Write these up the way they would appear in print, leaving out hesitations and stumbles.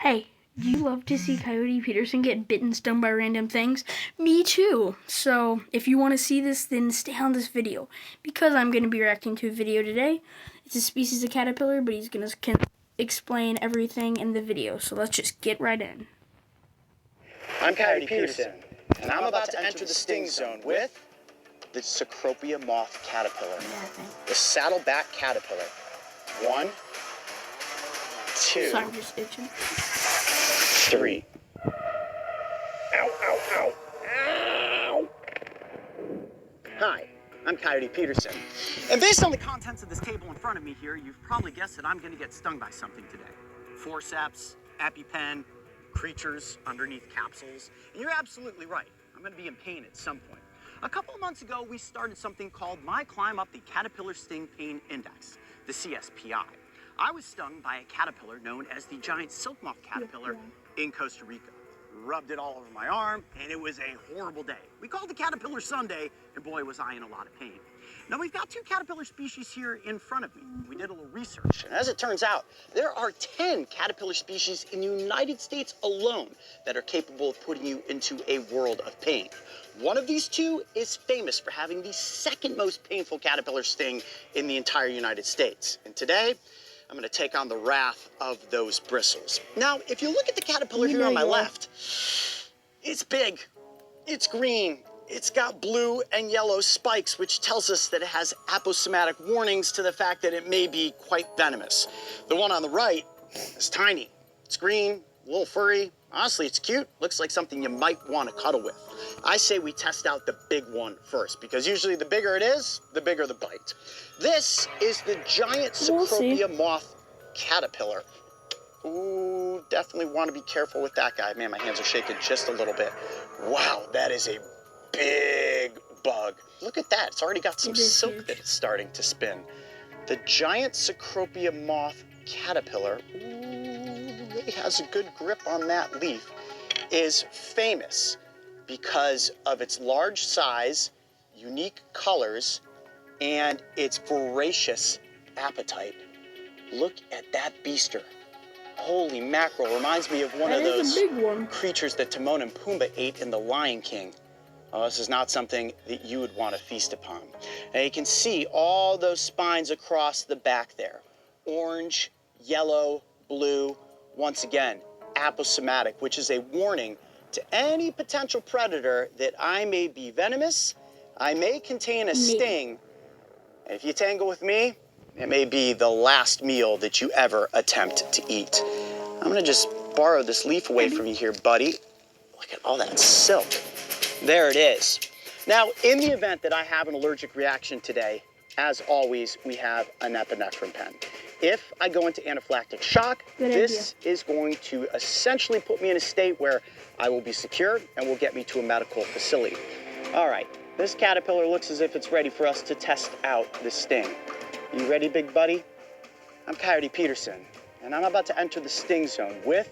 Hey, do you love to see Coyote Peterson get bitten and stung by random things? Me too. So if you want to see this, then stay on this video, because I'm going to be reacting to a video today. It's a species of caterpillar, but he's going to explain everything in the video. So let's just get right in. I'm Coyote Peterson, and I'm about to enter the sting zone with the Cecropia moth caterpillar, the Saddleback caterpillar. 1, 2, So I'm just itching. 3. Ow, ow, ow. Ow! Hi, I'm Coyote Peterson. And based on the contents of this table in front of me here, you've probably guessed that I'm going to get stung by something today. Forceps, EpiPen, creatures underneath capsules. And you're absolutely right. I'm going to be in pain at some point. A couple of months ago, we started something called My Climb Up the Caterpillar Sting Pain Index, the CSPI. I was stung by a caterpillar known as the giant silk moth caterpillar in Costa Rica. Rubbed it all over my arm, and it was a horrible day. We called it Caterpillar Sunday, and boy, was I in a lot of pain. Now, we've got 2 caterpillar species here in front of me. We did a little research, and as it turns out, there are 10 caterpillar species in the United States alone that are capable of putting you into a world of pain. One of these 2 is famous for having the second most painful caterpillar sting in the entire United States. And today, I'm going to take on the wrath of those bristles. Now, if you look at the caterpillar here on my left, it's big, it's green, it's got blue and yellow spikes, which tells us that it has aposematic warnings to the fact that it may be quite venomous. The one on the right is tiny. It's green, a little furry. Honestly, it's cute. Looks like something you might want to cuddle with. I say we test out the big one first, because usually the bigger it is, the bigger the bite. This is the giant Cecropia moth caterpillar. Ooh, definitely want to be careful with that guy. Man, my hands are shaking just a little bit. Wow, that is a big bug. Look at that. It's already got some silk that it's starting to spin. The giant Cecropia moth caterpillar, really has a good grip on that leaf, is famous because of its large size, unique colors, and its voracious appetite. Look at that beaster. Holy mackerel, reminds me of one of those creatures that Timon and Pumbaa ate in The Lion King. Oh, this is not something that you would want to feast upon. Now you can see all those spines across the back there. Orange, yellow, blue, once again, aposematic, which is a warning to any potential predator that I may be venomous, I may contain a sting, and if you tangle with me, it may be the last meal that you ever attempt to eat. I'm gonna just borrow this leaf away from you here, buddy. Look at all that silk. There it is. Now, in the event that I have an allergic reaction today, as always, we have an epinephrine pen. If I go into anaphylactic shock, this is going to essentially put me in a state where I will be secure and will get me to a medical facility. All right, this caterpillar looks as if it's ready for us to test out the sting. You ready, big buddy? I'm Coyote Peterson, and I'm about to enter the sting zone with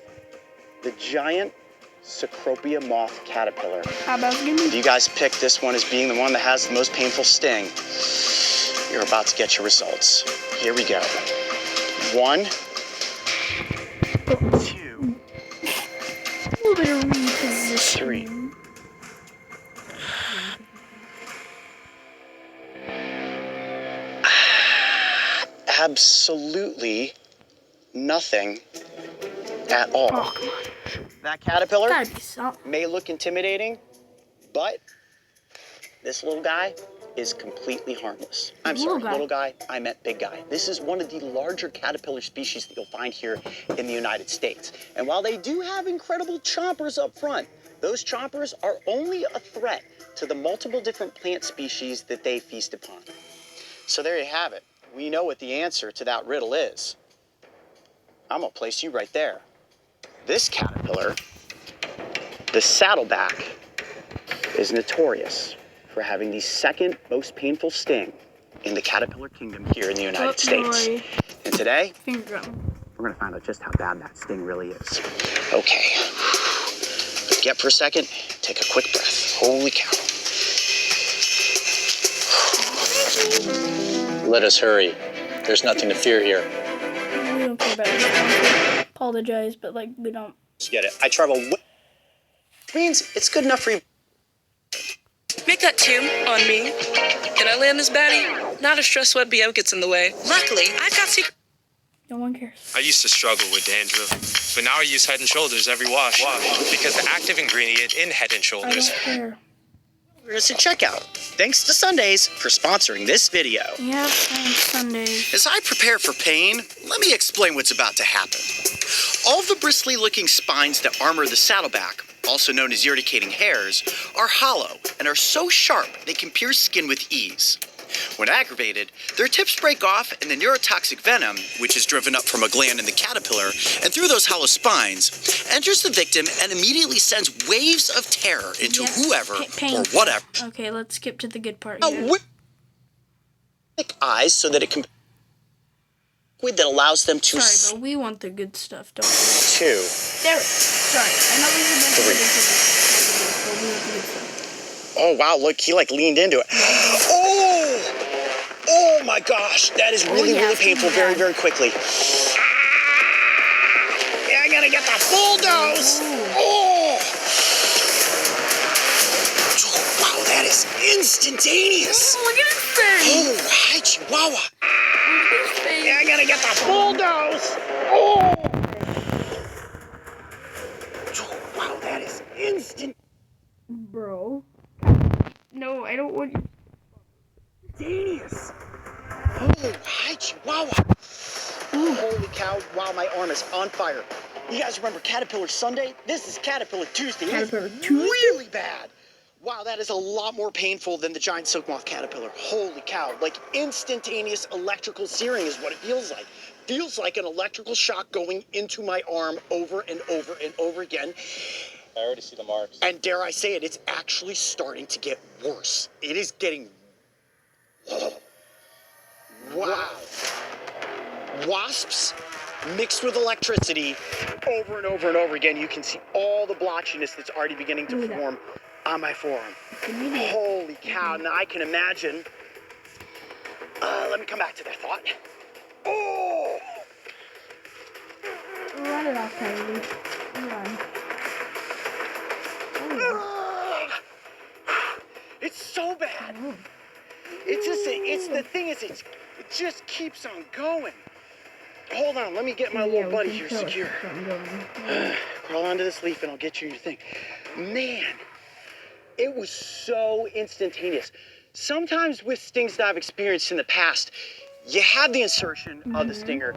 the giant Cecropia moth caterpillar. How about you? If you guys pick this one as being the one that has the most painful sting, you're about to get your results. Here we go. 1, 2, A little bit of reposition. 3. Absolutely nothing at all. Oh, come on. That caterpillar Gotta be something. may look intimidating, but this little guy is completely harmless. I'm sorry, little guy, I meant big guy. This is one of the larger caterpillar species that you'll find here in the United States. And while they do have incredible chompers up front, those chompers are only a threat to the multiple different plant species that they feast upon. So there you have it. We know what the answer to that riddle is. I'm gonna place you right there. This caterpillar, the Saddleback, is notorious for having the second most painful sting in the caterpillar kingdom here in the United States. And today, we're gonna find out just how bad that sting really is. Okay, get for a second, take a quick breath. Holy cow. Let us hurry. There's nothing to fear here. We don't care about it. apologize, but like we don't. Get it? I travel. Which means it's good enough for you. Make that Tim on me. Can I land this baddie? Not a stress sweat BM gets in the way. Luckily, I've got secret. No one cares. I used to struggle with dandruff, but now I use Head & Shoulders every wash because the active ingredient in Head & I Shoulders. don't care. Innocent checkout. Thanks to Sundays for sponsoring this video. Yeah, on Sundays. As I prepare for pain, let me explain what's about to happen. All the bristly-looking spines that armor the saddleback, also known as irritating hairs, are hollow and are so sharp they can pierce skin with ease. When aggravated, their tips break off and the neurotoxic venom, which is driven up from a gland in the caterpillar and through those hollow spines, enters the victim and immediately sends waves of terror into whoever or whatever. Okay, let's skip to the good part here. Thick eyes so that it can liquid that allows them to Sorry, but we want the good stuff, don't we? two. There. Sorry, I know we've been Three. but we want the good stuff. Oh wow, look, he like leaned into it. Oh! Oh my gosh, that is really, really painful very, very quickly. Yeah, I gotta get the full dose. Oh! Wow, that is instantaneous. Oh, look at his face. Oh, hi, Chihuahua. Look at his face. Yeah, I gotta get the full dose. Oh! Wow, that is instant. Bro. No, I don't want you. Instantaneous. Oh, hi, Chihuahua. Ooh. Holy cow, wow, my arm is on fire. You guys remember Caterpillar Sunday? This is Caterpillar Tuesday. Caterpillar It's Tuesday? really bad. Wow, that is a lot more painful than the giant silk moth caterpillar. Holy cow, like instantaneous electrical searing is what it feels like. Feels like an electrical shock going into my arm over and over and over again. I already see the marks. And dare I say it, it's actually starting to get worse. It is getting... Wow. Wasps mixed with electricity over and over and over again. You can see all the blotchiness that's already beginning to form on my forearm. Holy cow. Now I can imagine... let me come back to that thought. Oh! Run it off, Kennedy. Run. It's so bad. It's just, it's the thing is, it just keeps on going. Hold on, let me get my little buddy here secure. Crawl onto this leaf and I'll get you your thing. Man, it was so instantaneous. Sometimes with stings that I've experienced in the past, you have the insertion of the stinger,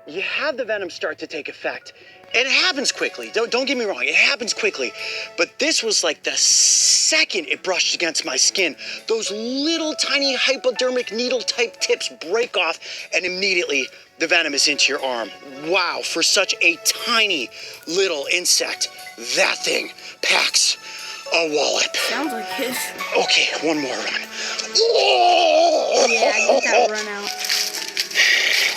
you have the venom start to take effect, and it happens quickly. Don't get me wrong, it happens quickly. But this was like the second it brushed against my skin, those little tiny hypodermic needle type tips break off and immediately the venom is into your arm. Wow, for such a tiny little insect, that thing packs a wallop. Sounds like his. Okay, one more run. Oh, yeah, get that run out.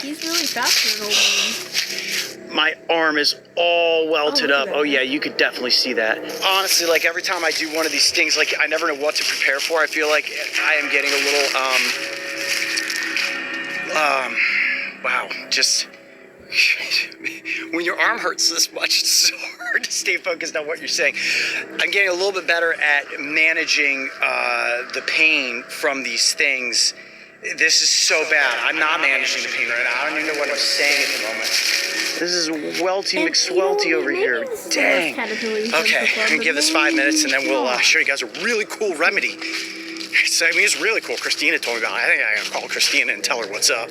He's really fast for an old man. My arm is all welted up. That. Oh yeah, you could definitely see that. Honestly, like every time I do one of these stings, like I never know what to prepare for. I feel like I am getting a little, wow, just when your arm hurts this much, it's so hard to stay focused on what you're saying. I'm getting a little bit better at managing the pain from these things. This is so bad. I'm not managing the pain right now. I don't even know what I'm saying at the moment. This is Welty McSwelty over here. Dang. Okay, I'm gonna give this 5 minutes and then we'll show you guys a really cool remedy. So, I mean, it's really cool. Christina told me about it. I think I gotta call Christina and tell her what's up.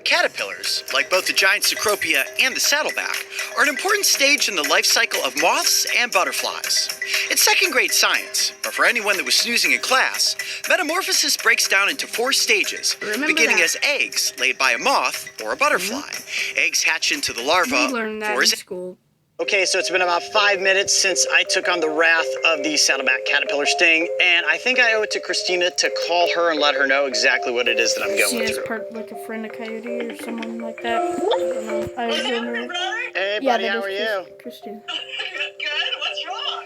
Caterpillars, like both the giant Cecropia and the saddleback, are an important stage in the life cycle of moths and butterflies. It's second-grade science, but for anyone that was snoozing in class, metamorphosis breaks down into 4 stages, beginning as eggs laid by a moth or a butterfly. Eggs hatch into the larva. We learned that in school. Okay, so it's been about 5 minutes since I took on the wrath of the saddleback caterpillar sting, and I think I owe it to Christina to call her and let her know exactly what it is that I'm going through. Part like a friend of Coyote or someone like that. I don't know. I don't know. Hey, buddy, how are you? Christina. Good. What's wrong?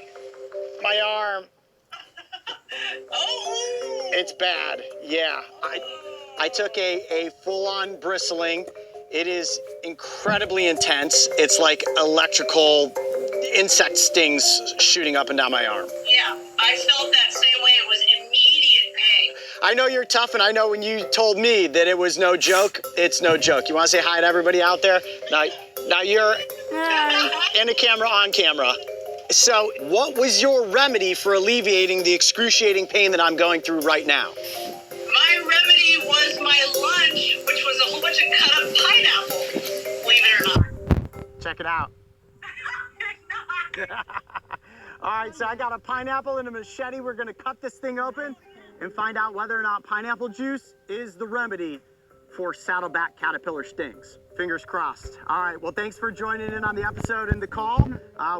My arm. Oh. It's bad. Yeah, I took a full-on bristling, It is incredibly intense. It's like electrical insect stings shooting up and down my arm. Yeah, I felt that same way. It was immediate pain. I know you're tough, and I know when you told me that it was no joke, it's no joke. You want to say hi to everybody out there? Now you're in the camera, on camera. So what was your remedy for alleviating the excruciating pain that I'm going through right now? My remedy was my lunch, which was a whole bunch of cut up pineapple, believe it or not. Check it out. All right, so I got a pineapple and a machete. We're gonna cut this thing open and find out whether or not pineapple juice is the remedy for saddleback caterpillar stings. Fingers crossed. All right, well, thanks for joining in on the episode and the call.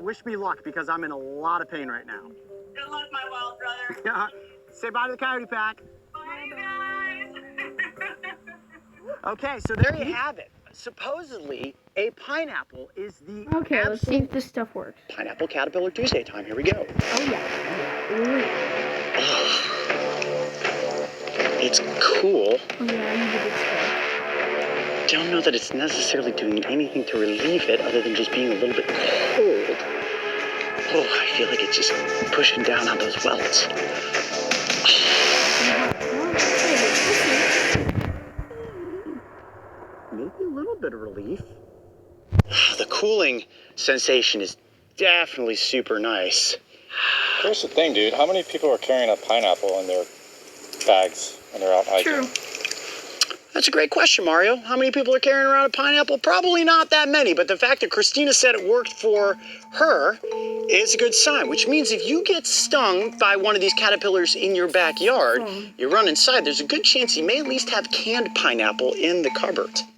Wish me luck because I'm in a lot of pain right now. Good luck, my wild brother. Say bye to the coyote pack. Bye, you guys. Okay, so there you have it. Supposedly, a pineapple is the Okay, let's see if this stuff works. Pineapple Caterpillar Tuesday time. Here we go. Oh, yeah. Ooh. It's cool. Oh, yeah, you did it. Don't know that it's necessarily doing anything to relieve it other than just being a little bit cold. Oh, I feel like it's just pushing down on those welts. Maybe a little bit of relief. The cooling sensation is definitely super nice. Here's the thing, dude. How many people are carrying a pineapple in their bags when they're out hiking? True. That's a great question, Mario. How many people are carrying around a pineapple? Probably not that many, but the fact that Christina said it worked for her is a good sign, which means if you get stung by one of these caterpillars in your backyard, you run inside, there's a good chance you may at least have canned pineapple in the cupboard. Sorry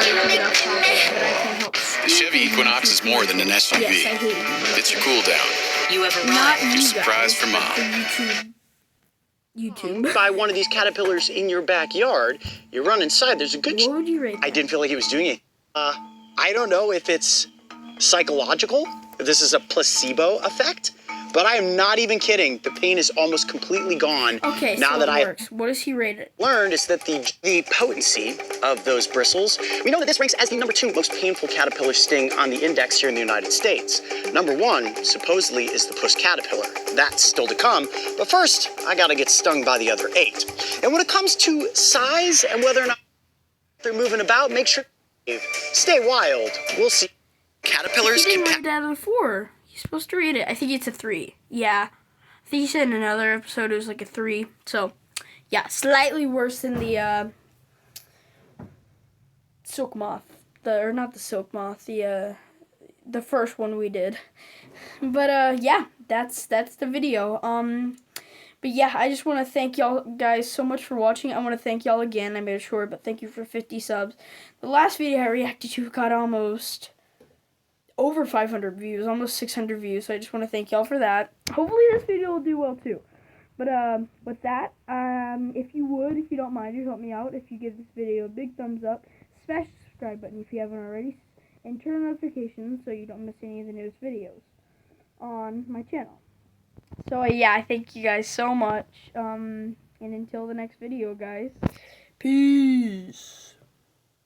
to get off topic, but I can't help. The Chevy Equinox is more than an SUV. Yes, I hate it. It's your cool down. You ever Not ride? you surprise guys, for but Mom. the YouTube. By one of these caterpillars in your backyard, you run inside, there's a good What would you rate I that? didn't feel like he was doing it. I don't know if it's psychological, if this is a placebo effect, but I am not even kidding. The pain is almost completely gone. Okay, now so that it I works. What does he rate it? learned is that the potency of those bristles, we know that this ranks as the #2 most painful caterpillar sting on the index here in the United States. #1, supposedly, is the puss caterpillar. That's still to come, but first, I gotta get stung by the other 8. And when it comes to size and whether or not they're moving about, make sure stay wild. We'll see. Caterpillars He can didn't rate it out of 4. He's supposed to rate it. I think it's a 3. Yeah. I think he said in another episode it was like a 3. So, yeah, slightly worse than the silk moth. Or not the silk moth, the first one we did. But yeah, that's the video. But yeah, I just want to thank y'all guys so much for watching. I want to thank y'all again. I made it short, but thank you for 50 subs. The last video I reacted to got almost over 500 views, almost 600 views. So I just want to thank y'all for that. Hopefully this video will do well too. But with that, if you don't mind, just help me out. If you give this video a big thumbs up, smash the subscribe button if you haven't already, and turn on notifications so you don't miss any of the newest videos on my channel. So yeah, I thank you guys so much. And until the next video, guys, peace.